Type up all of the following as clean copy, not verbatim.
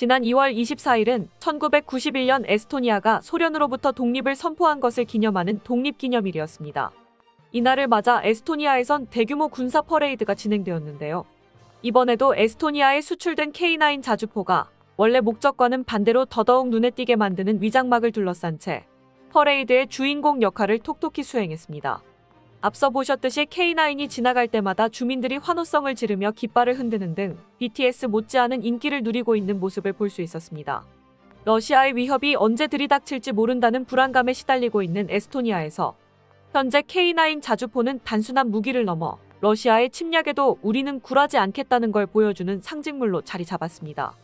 지난 2월 24일은 1991년 에스토니아가 소련으로부터 독립을 선포한 것을 기념하는 독립기념일이었습니다. 이날을 맞아 에스토니아에선 대규모 군사 퍼레이드가 진행되었는데요. 이번에도 에스토니아에 수출된 K9 자주포가 원래 목적과는 반대로 더더욱 눈에 띄게 만드는 위장막을 둘러싼 채 퍼레이드의 주인공 역할을 톡톡히 수행했습니다. 앞서 보셨듯이 K9이 지나갈 때마다 주민들이 환호성을 지르며 깃발을 흔드는 등 BTS 못지않은 인기를 누리고 있는 모습을 볼 수 있었습니다. 러시아의 위협이 언제 들이닥칠지 모른다는 불안감에 시달리고 있는 에스토니아에서 현재 K9 자주포는 단순한 무기를 넘어 러시아의 침략에도 우리는 굴하지 않겠다는 걸 보여주는 상징물로 자리 잡았습니다.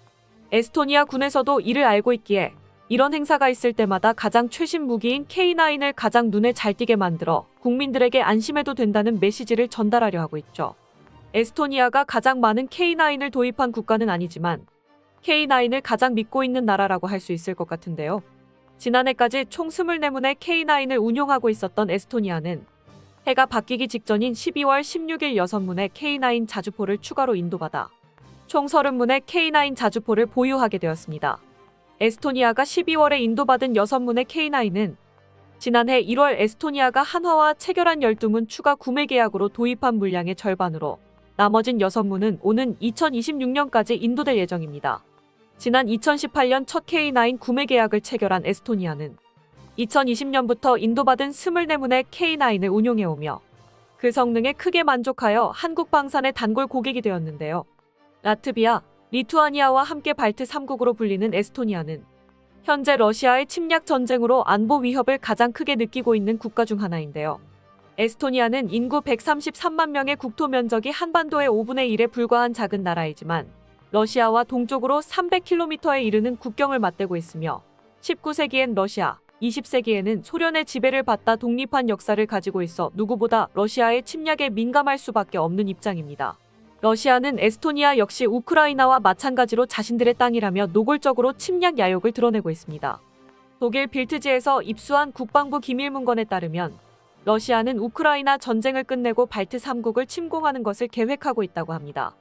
에스토니아 군에서도 이를 알고 있기에 이런 행사가 있을 때마다 가장 최신 무기인 K9을 가장 눈에 잘 띄게 만들어 국민들에게 안심해도 된다는 메시지를 전달하려 하고 있죠. 에스토니아가 가장 많은 K9을 도입한 국가는 아니지만 K9을 가장 믿고 있는 나라라고 할 수 있을 것 같은데요. 지난해까지 총 24문의 K9을 운용하고 있었던 에스토니아는 해가 바뀌기 직전인 12월 16일 6문의 K9 자주포를 추가로 인도받아 총 30문의 K9 자주포를 보유하게 되었습니다. 에스토니아가 12월에 인도받은 6문의 K9은 지난해 1월 에스토니아가 한화와 체결한 12문 추가 구매 계약으로 도입한 물량의 절반으로 나머진 6문은 오는 2026년까지 인도될 예정입니다. 지난 2018년 첫 K9 구매 계약을 체결한 에스토니아는 2020년부터 인도받은 24문의 K9을 운용해오며 그 성능에 크게 만족하여 한국 방산의 단골 고객이 되었는데요. 라트비아, 리투아니아와 함께 발트 3국으로 불리는 에스토니아는 현재 러시아의 침략 전쟁으로 안보 위협을 가장 크게 느끼고 있는 국가 중 하나인데요. 에스토니아는 인구 133만 명의 국토 면적이 한반도의 5분의 1에 불과한 작은 나라이지만 러시아와 동쪽으로 300km에 이르는 국경을 맞대고 있으며 19세기엔 러시아, 20세기에는 소련의 지배를 받다 독립한 역사를 가지고 있어 누구보다 러시아의 침략에 민감할 수밖에 없는 입장입니다. 러시아는 에스토니아 역시 우크라이나와 마찬가지로 자신들의 땅이라며 노골적으로 침략 야욕을 드러내고 있습니다. 독일 빌트지에서 입수한 국방부 기밀문건에 따르면 러시아는 우크라이나 전쟁을 끝내고 발트 3국을 침공하는 것을 계획하고 있다고 합니다.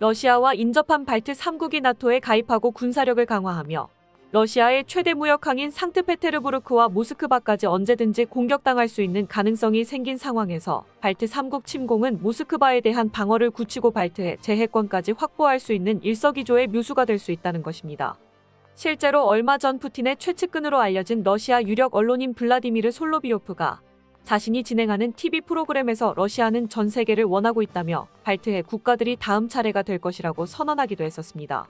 러시아와 인접한 발트 3국이 나토에 가입하고 군사력을 강화하며 러시아의 최대 무역항인 상트페테르부르크와 모스크바까지 언제든지 공격당할 수 있는 가능성이 생긴 상황에서 발트 3국 침공은 모스크바에 대한 방어를 굳히고 발트의 재해권까지 확보할 수 있는 일석이조의 묘수가 될 수 있다는 것입니다. 실제로 얼마 전 푸틴의 최측근으로 알려진 러시아 유력 언론인 블라디미르 솔로비요프가 자신이 진행하는 TV 프로그램에서 러시아는 전 세계를 원하고 있다며 발트해 국가들이 다음 차례가 될 것이라고 선언하기도 했었습니다.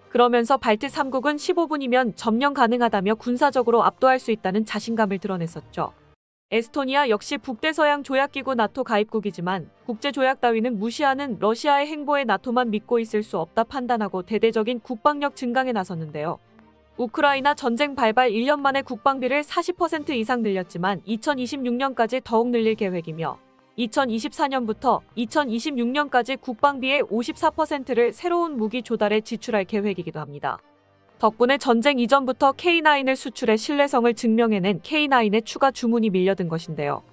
그러면서 발트 3국은 15분이면 점령 가능하다며 군사적으로 압도할 수 있다는 자신감을 드러냈었죠. 에스토니아 역시 북대서양 조약기구 나토 가입국이지만 국제조약 따위는 무시하는 러시아의 행보에 나토만 믿고 있을 수 없다 판단하고 대대적인 국방력 증강에 나섰는데요. 우크라이나 전쟁 발발 1년 만에 국방비를 40% 이상 늘렸지만 2026년까지 더욱 늘릴 계획이며 2024년부터 2026년까지 국방비의 54%를 새로운 무기 조달에 지출할 계획이기도 합니다. 덕분에 전쟁 이전부터 K9을 수출해 신뢰성을 증명해낸 K9의 추가 주문이 밀려든 것인데요.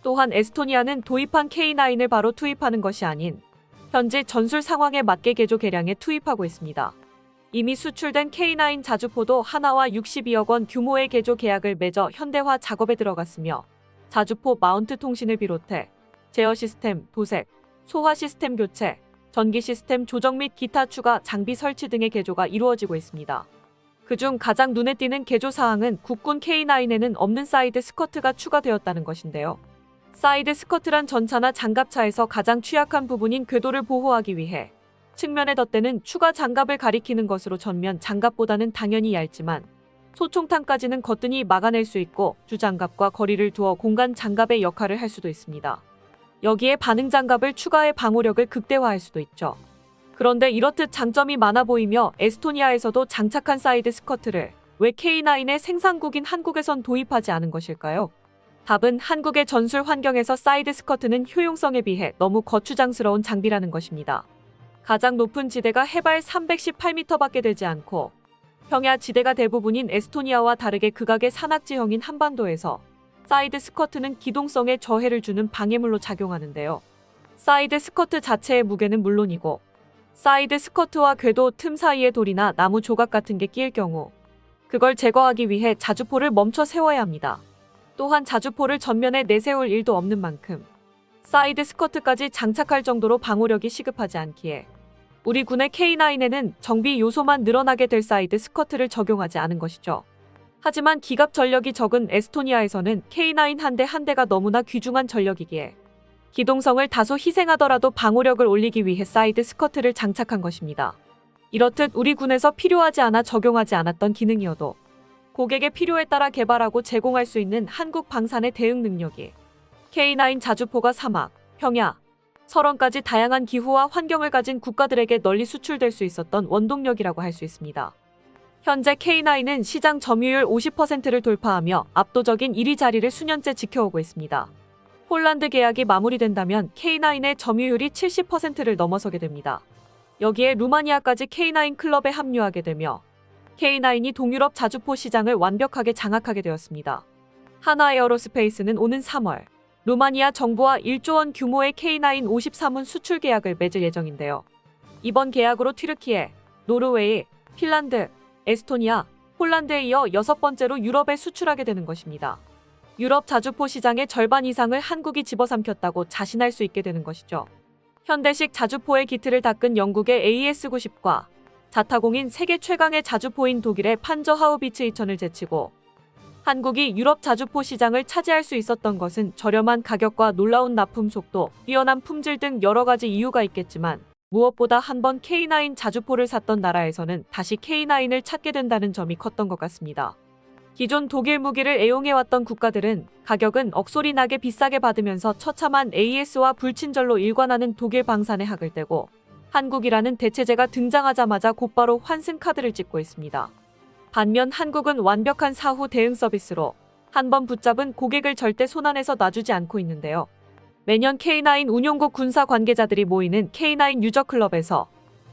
또한 에스토니아는 도입한 K9을 바로 투입하는 것이 아닌 현재 전술 상황에 맞게 개조 개량에 투입하고 있습니다. 이미 수출된 K9 자주포도 하나와 62억 원 규모의 개조 계약을 맺어 현대화 작업에 들어갔으며 자주포 마운트 통신을 비롯해 제어 시스템, 도색, 소화 시스템 교체, 전기 시스템 조정 및 기타 추가 장비 설치 등의 개조가 이루어지고 있습니다. 그중 가장 눈에 띄는 개조 사항은 국군 K9에는 없는 사이드 스커트가 추가되었다는 것인데요. 사이드 스커트란 전차나 장갑차에서 가장 취약한 부분인 궤도를 보호하기 위해 측면에 덧대는 추가 장갑을 가리키는 것으로 전면 장갑보다는 당연히 얇지만 소총탄까지는 거뜬히 막아낼 수 있고 주장갑과 거리를 두어 공간 장갑의 역할을 할 수도 있습니다. 여기에 반응 장갑을 추가해 방호력을 극대화할 수도 있죠. 그런데 이렇듯 장점이 많아 보이며 에스토니아에서도 장착한 사이드 스커트를 왜 K9의 생산국인 한국에선 도입하지 않은 것일까요? 답은 한국의 전술 환경에서 사이드 스커트는 효용성에 비해 너무 거추장스러운 장비라는 것입니다. 가장 높은 지대가 해발 318m밖에 되지 않고 평야 지대가 대부분인 에스토니아와 다르게 극악의 산악지형인 한반도에서 사이드 스커트는 기동성에 저해를 주는 방해물로 작용하는데요. 사이드 스커트 자체의 무게는 물론이고 사이드 스커트와 궤도 틈 사이에 돌이나 나무 조각 같은 게 끼일 경우 그걸 제거하기 위해 자주포를 멈춰 세워야 합니다. 또한 자주포를 전면에 내세울 일도 없는 만큼 사이드 스커트까지 장착할 정도로 방호력이 시급하지 않기에 우리 군의 K9에는 정비 요소만 늘어나게 될 사이드 스커트를 적용하지 않은 것이죠. 하지만 기갑 전력이 적은 에스토니아에서는 K9 한 대 한 대가 너무나 귀중한 전력이기에 기동성을 다소 희생하더라도 방호력을 올리기 위해 사이드 스커트를 장착한 것입니다. 이렇듯 우리 군에서 필요하지 않아 적용하지 않았던 기능이어도 고객의 필요에 따라 개발하고 제공할 수 있는 한국 방산의 대응 능력이 K9 자주포가 사막, 평야, 설원까지 다양한 기후와 환경을 가진 국가들에게 널리 수출될 수 있었던 원동력이라고 할 수 있습니다. 현재 K9은 시장 점유율 50%를 돌파하며 압도적인 1위 자리를 수년째 지켜오고 있습니다. 폴란드 계약이 마무리된다면 K9의 점유율이 70%를 넘어서게 됩니다. 여기에 루마니아까지 K9 클럽에 합류하게 되며 K9이 동유럽 자주포 시장을 완벽하게 장악하게 되었습니다. 하나에어로스페이스는 오는 3월 루마니아 정부와 1조 원 규모의 K9 53문 수출 계약을 맺을 예정인데요. 이번 계약으로 튀르키예, 노르웨이, 핀란드, 에스토니아, 폴란드에 이어 6번째로 유럽에 수출하게 되는 것입니다. 유럽 자주포 시장의 절반 이상을 한국이 집어삼켰다고 자신할 수 있게 되는 것이죠. 현대식 자주포의 기틀을 닦은 영국의 AS90과 자타공인 세계 최강의 자주포인 독일의 판저 하우비츠 2000을 제치고 한국이 유럽 자주포 시장을 차지할 수 있었던 것은 저렴한 가격과 놀라운 납품 속도, 뛰어난 품질 등 여러 가지 이유가 있겠지만 무엇보다 한번 K9 자주포를 샀던 나라에서는 다시 K9을 찾게 된다는 점이 컸던 것 같습니다. 기존 독일 무기를 애용해왔던 국가들은 가격은 억소리 나게 비싸게 받으면서 처참한 AS와 불친절로 일관하는 독일 방산에 학을 떼고 한국이라는 대체제가 등장하자마자 곧바로 환승 카드를 찍고 있습니다. 반면 한국은 완벽한 사후 대응 서비스로 한번 붙잡은 고객을 절대 손안에서 놔주지 않고 있는데요. 매년 K9 운용국 군사 관계자들이 모이는 K9 유저클럽에서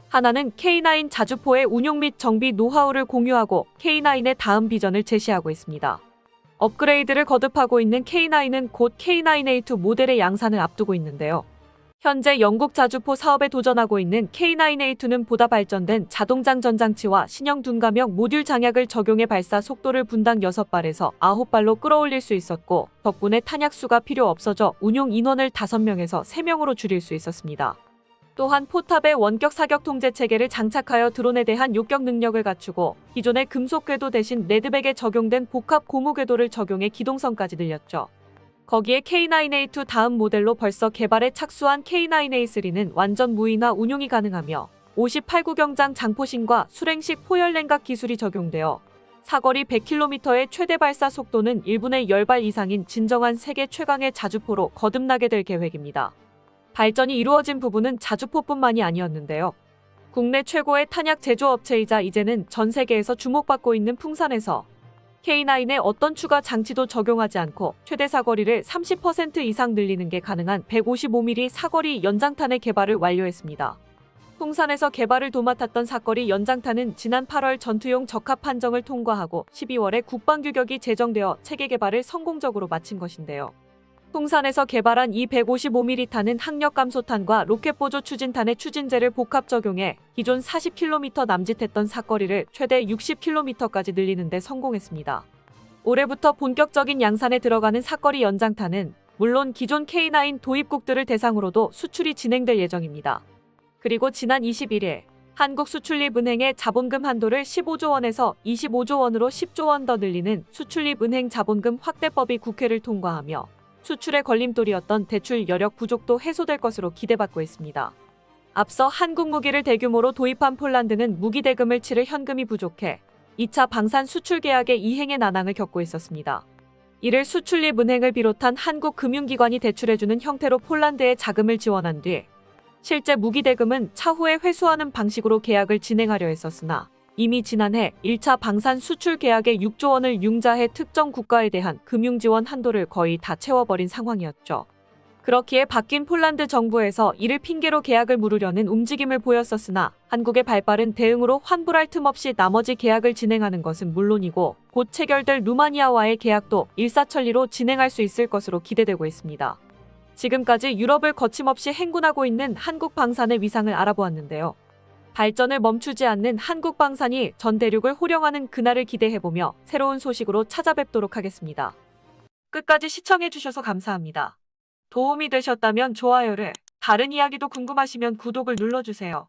하나는 K9 자주포의 운용 및 정비 노하우를 공유하고 K9의 다음 비전을 제시하고 있습니다. 업그레이드를 거듭하고 있는 K9은 곧 K9A2 모델의 양산을 앞두고 있는데요. 현재 영국 자주포 사업에 도전하고 있는 K9A2는 보다 발전된 자동장 전장치와 신형 둔감형 모듈 장약을 적용해 발사 속도를 분당 6발에서 9발로 끌어올릴 수 있었고 덕분에 탄약수가 필요 없어져 운용 인원을 5명에서 3명으로 줄일 수 있었습니다. 또한 포탑에 원격 사격 통제 체계를 장착하여 드론에 대한 요격 능력을 갖추고 기존의 금속 궤도 대신 레드백에 적용된 복합 고무 궤도를 적용해 기동성까지 늘렸죠. 거기에 K9A2 다음 모델로 벌써 개발에 착수한 K9A3는 완전 무인화 운용이 가능하며 58구경장 장포신과 수랭식 포열 냉각 기술이 적용되어 사거리 100km의 최대 발사 속도는 1분에 10발 이상인 진정한 세계 최강의 자주포로 거듭나게 될 계획입니다. 발전이 이루어진 부분은 자주포뿐만이 아니었는데요. 국내 최고의 탄약 제조업체이자 이제는 전 세계에서 주목받고 있는 풍산에서 K9에 어떤 추가 장치도 적용하지 않고 최대 사거리를 30% 이상 늘리는 게 가능한 155mm 사거리 연장탄의 개발을 완료했습니다. 풍산에서 개발을 도맡았던 사거리 연장탄은 지난 8월 전투용 적합 판정을 통과하고 12월에 국방규격이 제정되어 체계 개발을 성공적으로 마친 것인데요. 풍산에서 개발한 이 155mm 탄은 항력 감소탄과 로켓 보조 추진탄의 추진제를 복합 적용해 기존 40km 남짓했던 사거리를 최대 60km까지 늘리는 데 성공했습니다. 올해부터 본격적인 양산에 들어가는 사거리 연장탄은 물론 기존 K9 도입국들을 대상으로도 수출이 진행될 예정입니다. 그리고 지난 21일 한국수출립은행의 자본금 한도를 15조 원에서 25조 원으로 10조 원 더 늘리는 수출립은행 자본금 확대법이 국회를 통과하며 수출의 걸림돌이었던 대출 여력 부족도 해소될 것으로 기대받고 있습니다. 앞서 한국 무기를 대규모로 도입한 폴란드는 무기 대금을 치를 현금이 부족해 2차 방산 수출 계약의 이행의 난항을 겪고 있었습니다. 이를 수출립은행을 비롯한 한국 금융기관이 대출해주는 형태로 폴란드에 자금을 지원한 뒤 실제 무기 대금은 차후에 회수하는 방식으로 계약을 진행하려 했었으나 이미 지난해 1차 방산 수출 계약의 6조 원을 융자해 특정 국가에 대한 금융지원 한도를 거의 다 채워버린 상황이었죠. 그렇기에 바뀐 폴란드 정부에서 이를 핑계로 계약을 물으려는 움직임을 보였었으나 한국의 발빠른 대응으로 환불할 틈 없이 나머지 계약을 진행하는 것은 물론이고 곧 체결될 루마니아와의 계약도 일사천리로 진행할 수 있을 것으로 기대되고 있습니다. 지금까지 유럽을 거침없이 행군하고 있는 한국 방산의 위상을 알아보았는데요. 발전을 멈추지 않는 한국 방산이 전 대륙을 호령하는 그날을 기대해보며 새로운 소식으로 찾아뵙도록 하겠습니다. 끝까지 시청해주셔서 감사합니다. 도움이 되셨다면 좋아요를, 다른 이야기도 궁금하시면 구독을 눌러주세요.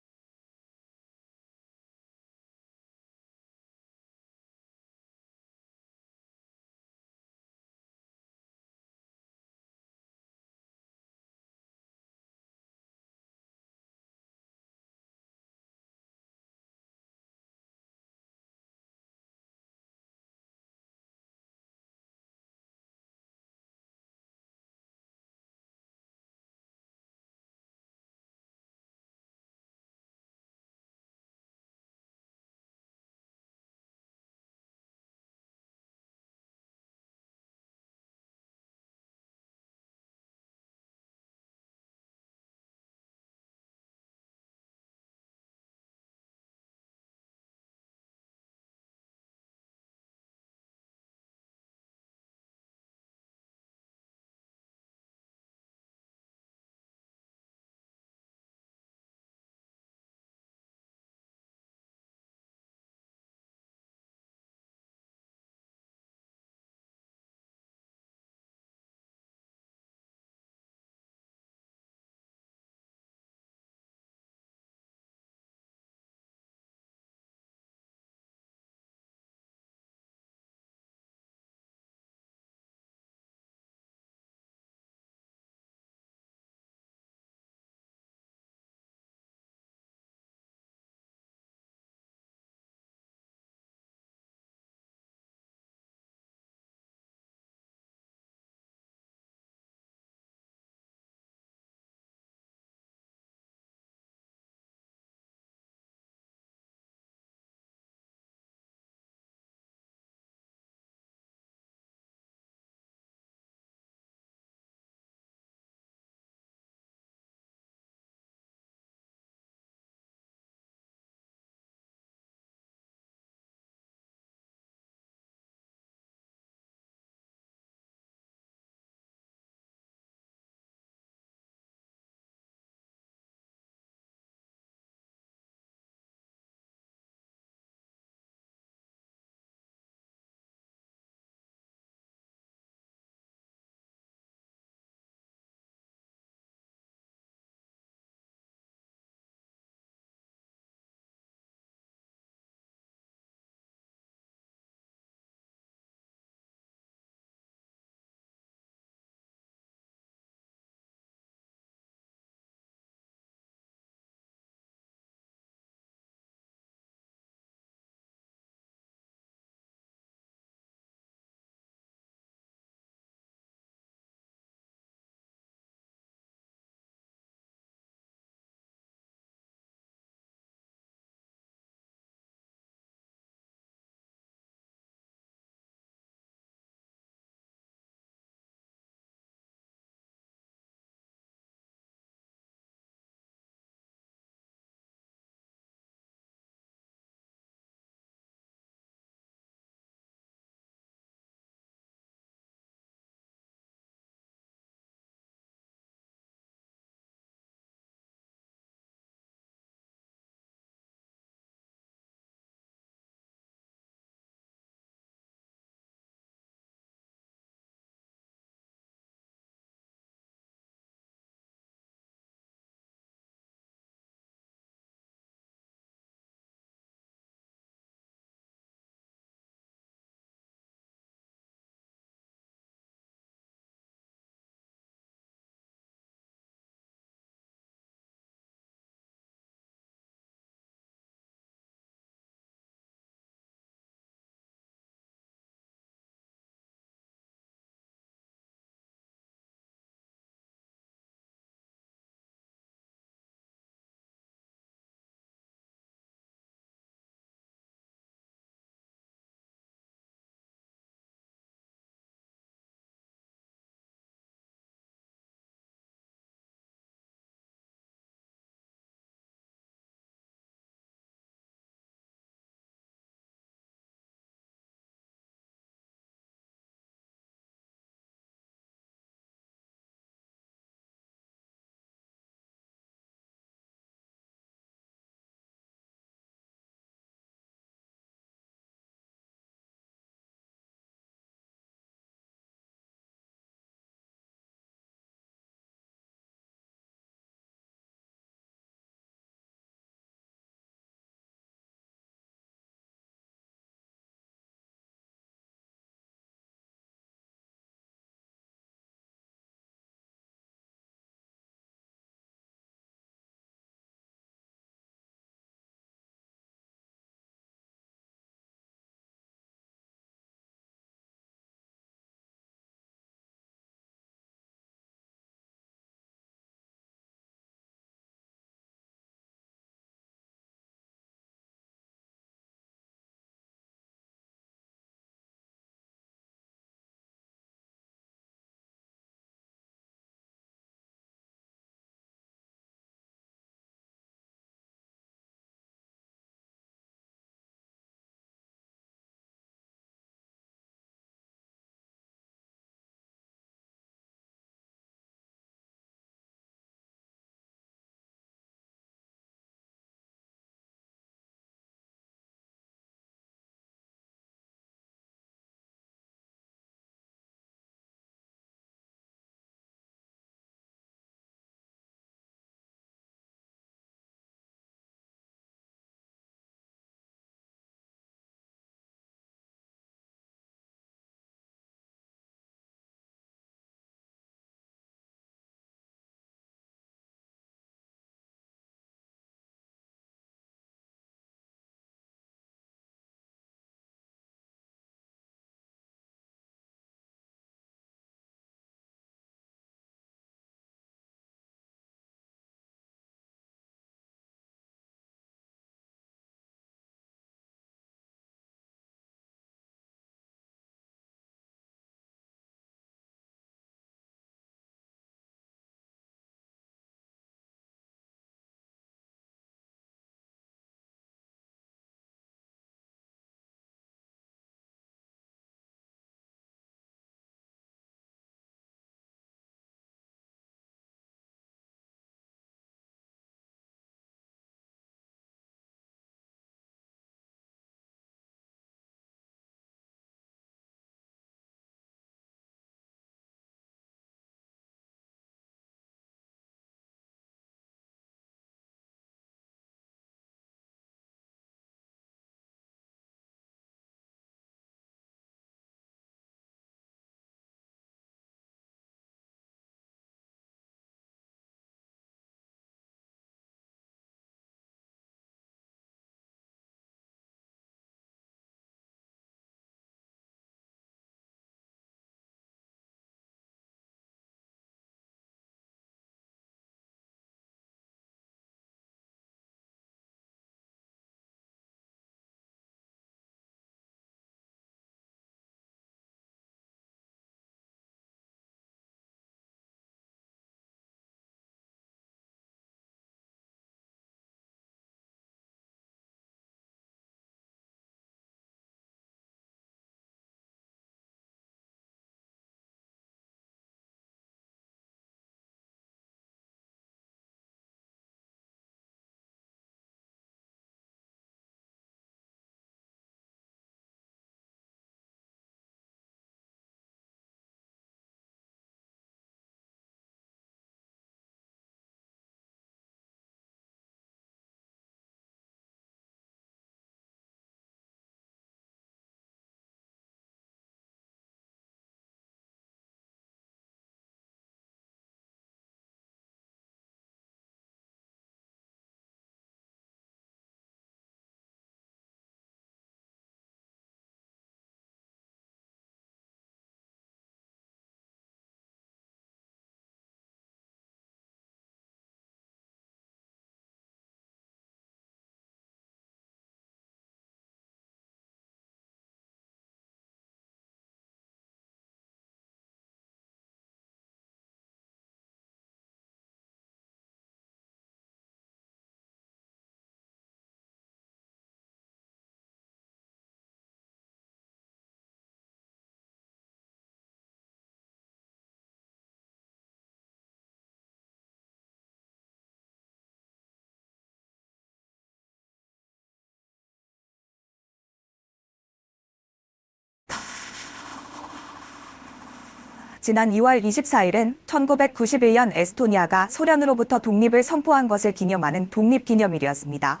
지난 2월 24일은 1991년 에스토니아가 소련으로부터 독립을 선포한 것을 기념하는 독립기념일이었습니다.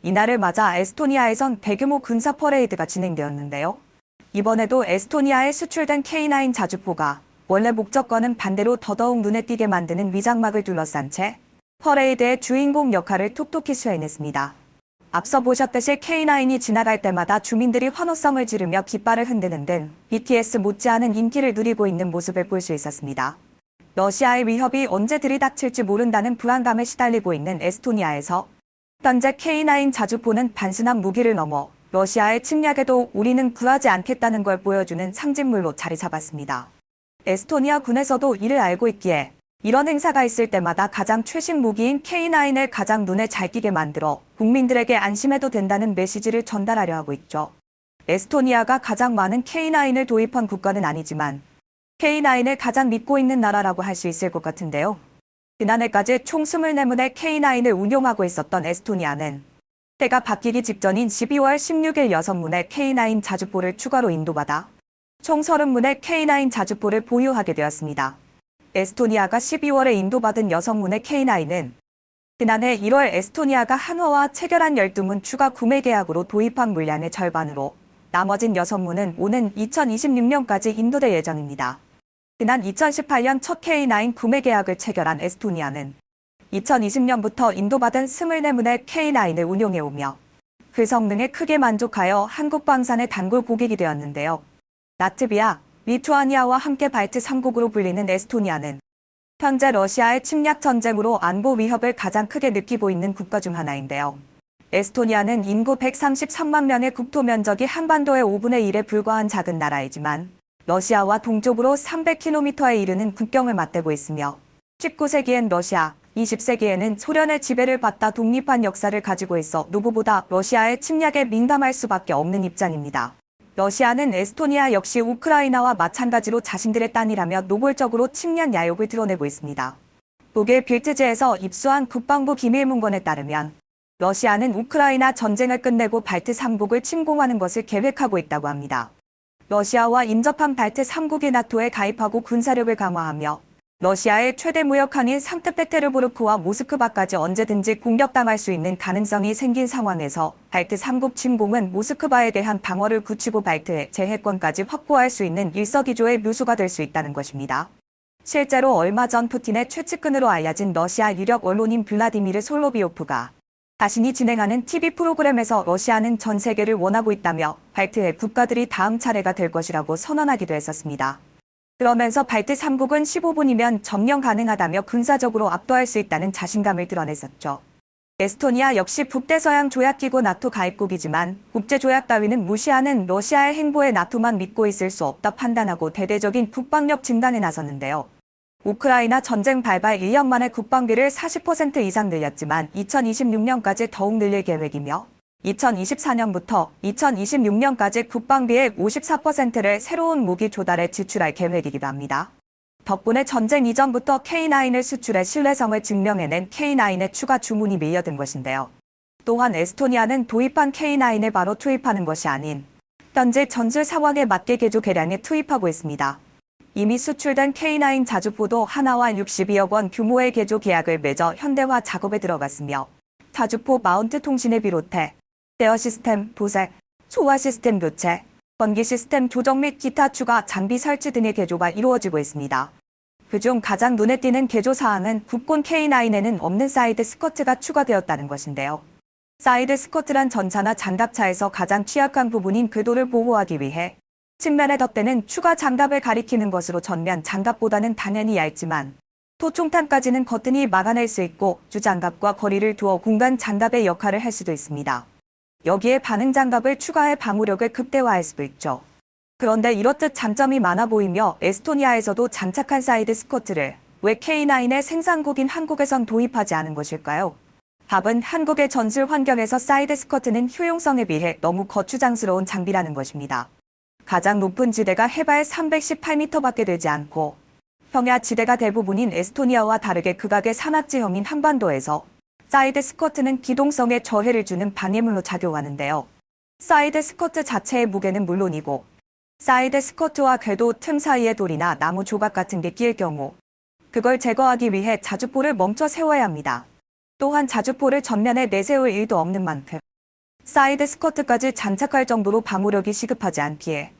이날을 맞아 에스토니아에선 대규모 군사 퍼레이드가 진행되었는데요. 이번에도 에스토니아에 수출된 K9 자주포가 원래 목적과는 반대로 더더욱 눈에 띄게 만드는 위장막을 둘러싼 채 퍼레이드의 주인공 역할을 톡톡히 수행했습니다. 앞서 보셨듯이 K9이 지나갈 때마다 주민들이 환호성을 지르며 깃발을 흔드는 등 BTS 못지않은 인기를 누리고 있는 모습을 볼 수 있었습니다. 러시아의 위협이 언제 들이닥칠지 모른다는 불안감에 시달리고 있는 에스토니아에서 현재 K9 자주포는 단순한 무기를 넘어 러시아의 침략에도 우리는 굴하지 않겠다는 걸 보여주는 상징물로 자리 잡았습니다. 에스토니아 군에서도 이를 알고 있기에 이런 행사가 있을 때마다 가장 최신 무기인 K9을 가장 눈에 잘 띄게 만들어 국민들에게 안심해도 된다는 메시지를 전달하려 하고 있죠. 에스토니아가 가장 많은 K9을 도입한 국가는 아니지만 K9을 가장 믿고 있는 나라라고 할 수 있을 것 같은데요. 지난해까지 총 24문의 K9을 운용하고 있었던 에스토니아는 때가 바뀌기 직전인 12월 16일 6문의 K9 자주포를 추가로 인도받아 총 30문의 K9 자주포를 보유하게 되었습니다. 에스토니아가 12월에 인도받은 6문의 K9은 지난해 1월 에스토니아가 한화와 체결한 12문 추가 구매 계약으로 도입한 물량의 절반으로 나머진 6문은 오는 2026년까지 인도될 예정입니다. 지난 2018년 첫 K9 구매 계약을 체결한 에스토니아는 2020년부터 인도받은 24문의 K9을 운용해오며 그 성능에 크게 만족하여 한국 방산의 단골 고객이 되었는데요. 라트비아, 리투아니아와 함께 발트 3국으로 불리는 에스토니아는 현재 러시아의 침략 전쟁으로 안보 위협을 가장 크게 느끼고 있는 국가 중 하나인데요. 에스토니아는 인구 133만 명의 국토 면적이 한반도의 5분의 1에 불과한 작은 나라이지만 러시아와 동쪽으로 300km에 이르는 국경을 맞대고 있으며 19세기엔 러시아, 20세기에는 소련의 지배를 받다 독립한 역사를 가지고 있어 누구보다 러시아의 침략에 민감할 수밖에 없는 입장입니다. 러시아는 에스토니아 역시 우크라이나와 마찬가지로 자신들의 딴이라며 노골적으로 침략 야욕을 드러내고 있습니다. 독일 빌트지에서 입수한 국방부 비밀문건에 따르면 러시아는 우크라이나 전쟁을 끝내고 발트 3국을 침공하는 것을 계획하고 있다고 합니다. 러시아와 인접한 발트 3국이 나토에 가입하고 군사력을 강화하며 러시아의 최대 무역항인 상트페테르부르크와 모스크바까지 언제든지 공격당할 수 있는 가능성이 생긴 상황에서 발트 3국 침공은 모스크바에 대한 방어를 굳히고 발트의 재해권까지 확보할 수 있는 일석이조의 묘수가 될 수 있다는 것입니다. 실제로 얼마 전 푸틴의 최측근으로 알려진 러시아 유력 언론인 블라디미르 솔로비오프가 자신이 진행하는 TV 프로그램에서 러시아는 전 세계를 원하고 있다며 발트의 국가들이 다음 차례가 될 것이라고 선언하기도 했었습니다. 그러면서 발트 3국은 15분이면 점령 가능하다며 군사적으로 압도할 수 있다는 자신감을 드러냈었죠. 에스토니아 역시 북대서양 조약기구 나토 가입국이지만 국제조약 따위는 무시하는 러시아의 행보에 나토만 믿고 있을 수 없다 판단하고 대대적인 국방력 증강에 나섰는데요. 우크라이나 전쟁 발발 1년 만에 국방비를 40% 이상 늘렸지만 2026년까지 더욱 늘릴 계획이며 2024년부터 2026년까지 국방비의 54%를 새로운 무기 조달에 지출할 계획이기도 합니다. 덕분에 전쟁 이전부터 K9을 수출해 신뢰성을 증명해낸 K9의 추가 주문이 밀려든 것인데요. 또한 에스토니아는 도입한 K9을 바로 투입하는 것이 아닌 현재 전술 상황에 맞게 개조 개량에 투입하고 있습니다. 이미 수출된 K9 자주포도 하나와 62억 원 규모의 개조 계약을 맺어 현대화 작업에 들어갔으며 자주포 마운트 통신을 비롯해 제어 시스템, 도색, 소화 시스템 교체, 전기 시스템 조정 및 기타 추가 장비 설치 등의 개조가 이루어지고 있습니다. 그중 가장 눈에 띄는 개조 사항은 국군 K9에는 없는 사이드 스커트가 추가되었다는 것인데요. 사이드 스커트란 전차나 장갑차에서 가장 취약한 부분인 궤도를 보호하기 위해 측면에 덧대는 추가 장갑을 가리키는 것으로 전면 장갑보다는 당연히 얇지만 토총탄까지는 거뜬히 막아낼 수 있고 주장갑과 거리를 두어 공간 장갑의 역할을 할 수도 있습니다. 여기에 반응 장갑을 추가해 방호력을 극대화할 수도 있죠. 그런데 이렇듯 장점이 많아 보이며 에스토니아에서도 장착한 사이드 스커트를 왜 K9의 생산국인 한국에선 도입하지 않은 것일까요? 답은 한국의 전술 환경에서 사이드 스커트는 효용성에 비해 너무 거추장스러운 장비라는 것입니다. 가장 높은 지대가 해발 318m밖에 되지 않고 평야 지대가 대부분인 에스토니아와 다르게 극악의 산악지형인 한반도에서 사이드 스커트는 기동성에 저해를 주는 방해물로 작용하는데요. 사이드 스커트 자체의 무게는 물론이고 사이드 스커트와 궤도 틈 사이에 돌이나 나무 조각 같은 게 끼일 경우 그걸 제거하기 위해 자주포를 멈춰 세워야 합니다. 또한 자주포를 전면에 내세울 일도 없는 만큼 사이드 스커트까지 장착할 정도로 방호력이 시급하지 않기에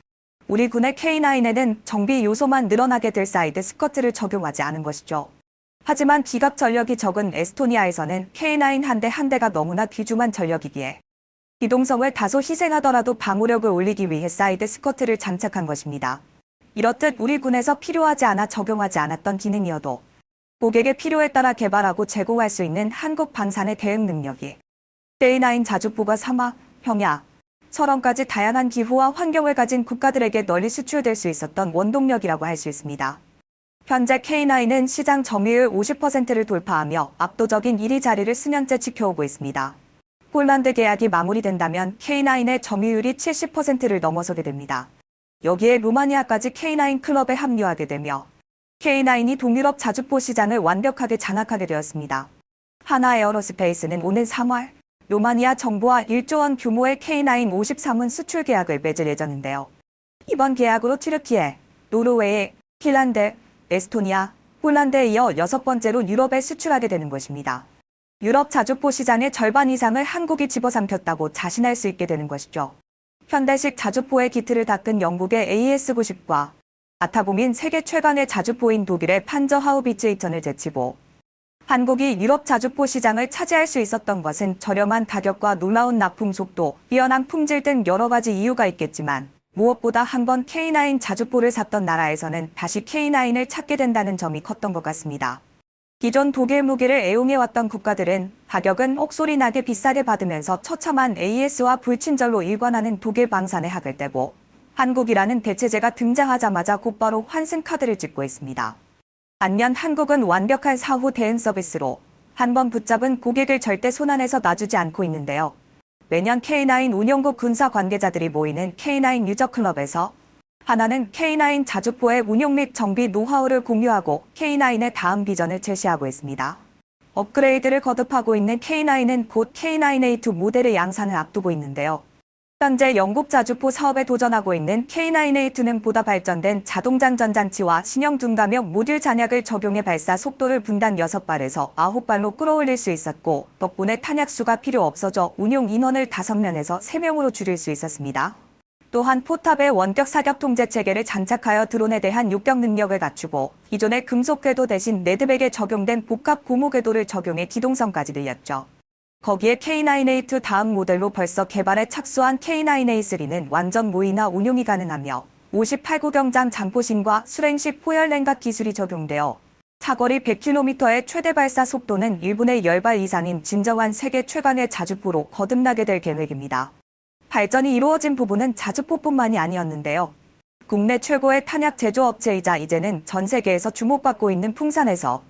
우리 군의 K9에는 정비 요소만 늘어나게 될 사이드 스커트를 적용하지 않은 것이죠. 하지만 기갑 전력이 적은 에스토니아에서는 K9 한 대 한 대가 너무나 귀중한 전력이기에 기동성을 다소 희생하더라도 방호력을 올리기 위해 사이드 스커트를 장착한 것입니다. 이렇듯 우리 군에서 필요하지 않아 적용하지 않았던 기능이어도 고객의 필요에 따라 개발하고 제공할 수 있는 한국 방산의 대응 능력이 K9 자주포가 사막, 평야, 철원까지 다양한 기후와 환경을 가진 국가들에게 널리 수출될 수 있었던 원동력이라고 할 수 있습니다. 현재 K9은 시장 점유율 50%를 돌파하며 압도적인 1위 자리를 수년째 지켜오고 있습니다. 폴란드 계약이 마무리된다면 K9의 점유율이 70%를 넘어서게 됩니다. 여기에 루마니아까지 K9 클럽에 합류하게 되며 K9이 동유럽 자주포 시장을 완벽하게 장악하게 되었습니다. 하나 에어로스페이스는 오는 3월 루마니아 정부와 1조 원 규모의 K9 53문 수출 계약을 맺을 예정인데요. 이번 계약으로 튀르키예, 노르웨이, 핀란드, 에스토니아, 폴란드에 이어 6번째로 유럽에 수출하게 되는 것입니다. 유럽 자주포 시장의 절반 이상을 한국이 집어삼켰다고 자신할 수 있게 되는 것이죠. 현대식 자주포의 기틀을 닦은 영국의 AS90과 아타고민 세계 최강의 자주포인 독일의 판저 하우비츠2을 제치고 한국이 유럽 자주포 시장을 차지할 수 있었던 것은 저렴한 가격과 놀라운 납품 속도, 뛰어난 품질 등 여러 가지 이유가 있겠지만 무엇보다 한 번 K9 자주포를 샀던 나라에서는 다시 K9을 찾게 된다는 점이 컸던 것 같습니다. 기존 독일 무기를 애용해왔던 국가들은 가격은 옥소리 나게 비싸게 받으면서 처참한 AS와 불친절로 일관하는 독일 방산의 학을 떼고 한국이라는 대체제가 등장하자마자 곧바로 환승 카드를 찍고 있습니다. 반면 한국은 완벽한 사후 대응 서비스로 한번 붙잡은 고객을 절대 손안에서 놔주지 않고 있는데요. 매년 K9 운용국 군사 관계자들이 모이는 K9 유저클럽에서 하나는 K9 자주포의 운용 및 정비 노하우를 공유하고 K9의 다음 비전을 제시하고 있습니다. 업그레이드를 거듭하고 있는 K9은 곧 K9A2 모델의 양산을 앞두고 있는데요. 현재 영국 자주포 사업에 도전하고 있는 K9A2는 보다 발전된 자동장전 장치와 신형 둔감형 모듈 잔약을 적용해 발사 속도를 분당 6발에서 9발로 끌어올릴 수 있었고 덕분에 탄약수가 필요 없어져 운용 인원을 5명에서 3명으로 줄일 수 있었습니다. 또한 포탑에 원격 사격 통제 체계를 장착하여 드론에 대한 요격 능력을 갖추고 기존의 금속 궤도 대신 레드백에 적용된 복합 고무 궤도를 적용해 기동성까지 늘렸죠. 거기에 K9A2 다음 모델로 벌써 개발에 착수한 K9A3는 완전 모의나 운용이 가능하며 58구경장 장포신과 수랭식 포열 냉각 기술이 적용되어 사거리 100km의 최대 발사 속도는 1분에 10발 이상인 진정한 세계 최강의 자주포로 거듭나게 될 계획입니다. 발전이 이루어진 부분은 자주포뿐만이 아니었는데요. 국내 최고의 탄약 제조업체이자 이제는 전 세계에서 주목받고 있는 풍산에서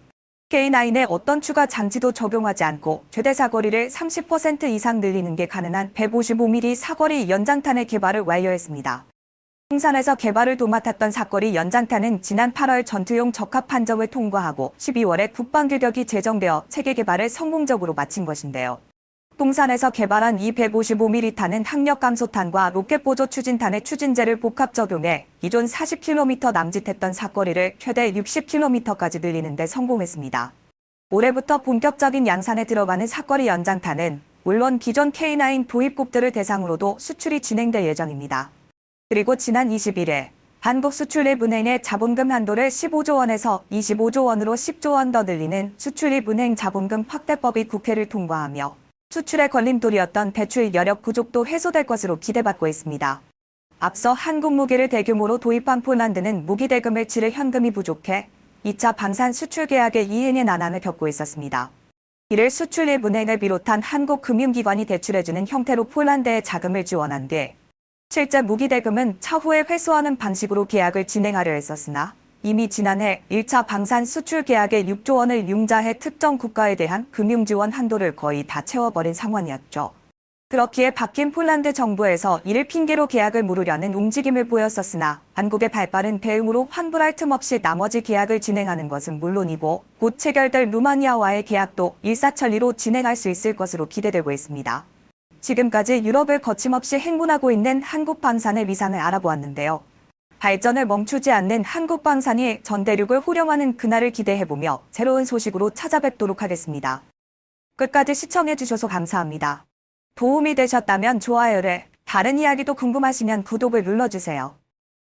K9에 어떤 추가 장치도 적용하지 않고 최대 사거리를 30% 이상 늘리는 게 가능한 155mm 사거리 연장탄의 개발을 완료했습니다. 풍산에서 개발을 도맡았던 사거리 연장탄은 지난 8월 전투용 적합 판정을 통과하고 12월에 국방규격이 제정되어 체계 개발을 성공적으로 마친 것인데요. 풍산에서 개발한 이 155mm 탄은 항력 감소탄과 로켓 보조 추진탄의 추진제를 복합 적용해 기존 40km 남짓했던 사거리를 최대 60km까지 늘리는 데 성공했습니다. 올해부터 본격적인 양산에 들어가는 사거리 연장탄은 물론 기존 K9 도입국들을 대상으로도 수출이 진행될 예정입니다. 그리고 지난 21일 한국수출입은행의 자본금 한도를 15조 원에서 25조 원으로 10조 원 더 늘리는 수출입은행 자본금 확대법이 국회를 통과하며 수출의 걸림돌이었던 대출 여력 부족도 해소될 것으로 기대받고 있습니다. 앞서 한국 무기를 대규모로 도입한 폴란드는 무기 대금을 치를 현금이 부족해 2차 방산 수출 계약의 이행의 난항을 겪고 있었습니다. 이를 수출입은행을 비롯한 한국 금융기관이 대출해주는 형태로 폴란드에 자금을 지원한 뒤 실제 무기 대금은 차후에 회수하는 방식으로 계약을 진행하려 했었으나 이미 지난해 1차 방산 수출 계약의 6조 원을 융자해 특정 국가에 대한 금융지원 한도를 거의 다 채워버린 상황이었죠. 그렇기에 바뀐 폴란드 정부에서 이를 핑계로 계약을 무르려는 움직임을 보였었으나 한국의 발빠른 대응으로 환불할 틈 없이 나머지 계약을 진행하는 것은 물론이고 곧 체결될 루마니아와의 계약도 일사천리로 진행할 수 있을 것으로 기대되고 있습니다. 지금까지 유럽을 거침없이 행군하고 있는 한국 방산의 위상을 알아보았는데요. 발전을 멈추지 않는 한국 방산이 전 대륙을 호령하는 그날을 기대해보며 새로운 소식으로 찾아뵙도록 하겠습니다. 끝까지 시청해주셔서 감사합니다. 도움이 되셨다면 좋아요를, 다른 이야기도 궁금하시면 구독을 눌러주세요.